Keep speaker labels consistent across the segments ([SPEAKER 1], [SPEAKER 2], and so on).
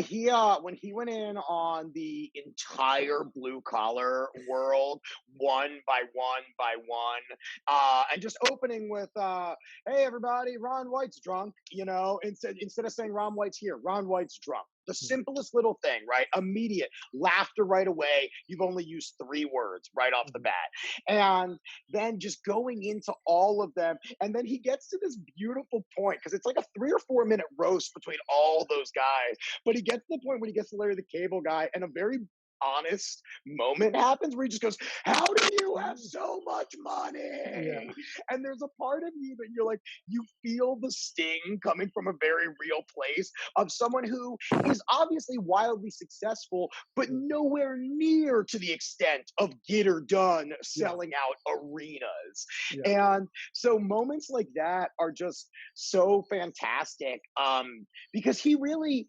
[SPEAKER 1] when he went in on the entire blue collar world, one by one by one, and just opening with hey everybody, Ron White's drunk, instead of saying Ron White's here, Ron White's drunk. The simplest little thing, right? Immediate laughter right away. You've only used 3 words right off the
[SPEAKER 2] Mhm.
[SPEAKER 1] bat. And then just going into all of them. And then he gets to this beautiful point because it's like a 3 or 4 minute roast between all those guys. But he gets to the point when he gets to Larry the Cable Guy, and a very honest moment happens where he just goes, "How do you have so much
[SPEAKER 2] Yeah.
[SPEAKER 1] money?" And there's a part of you that you're like, you feel the sting coming from a very real place of someone who is obviously wildly successful, but
[SPEAKER 2] Mm.
[SPEAKER 1] nowhere near to the extent of Get Her Done
[SPEAKER 2] Yeah.
[SPEAKER 1] selling out arenas.
[SPEAKER 2] Yeah.
[SPEAKER 1] And so moments like that are just so fantastic, because he really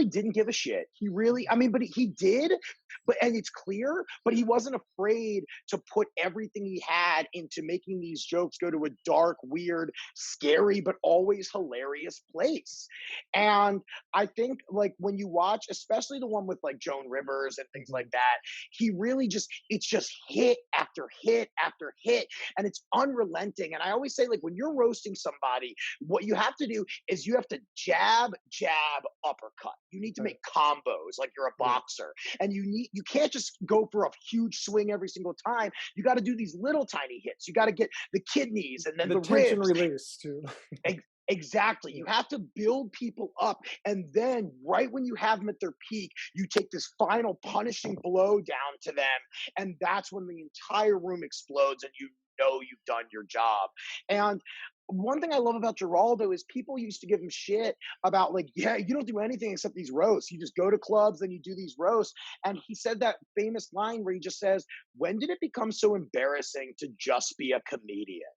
[SPEAKER 1] didn't give a shit. He really,
[SPEAKER 2] Mhm.
[SPEAKER 1] I mean, but he did, and it's clear, but he wasn't afraid to put everything he had into making these jokes go to a dark, weird, scary, but always hilarious place. And I think like when you watch, especially the one with like Joan Rivers and things like
[SPEAKER 2] Mhm.
[SPEAKER 1] that, it's just hit after hit after hit, and it's unrelenting. And I always say, like, when you're roasting somebody, what you have to do is you have to jab, jab, uppercut. You need to
[SPEAKER 2] Right.
[SPEAKER 1] make combos like you're a
[SPEAKER 2] Right.
[SPEAKER 1] boxer. And you can't just go for a huge swing every single time. You got to do these little tiny hits. You got to get the kidneys and then
[SPEAKER 2] The
[SPEAKER 1] the
[SPEAKER 2] tension
[SPEAKER 1] ribs.
[SPEAKER 2] release too.
[SPEAKER 1] Exactly.
[SPEAKER 2] Yeah.
[SPEAKER 1] You have to build people up. And then, right when you have them at their peak, you take this final punishing blow down to them. And that's when the entire room explodes and you know you've done your job. And one thing I love about Giraldo is people used to give him shit about, like, yeah, you don't do anything except these roasts. You just go to clubs and you do these roasts. And he said that famous line where he just says, "When did it become so embarrassing to just be a comedian?"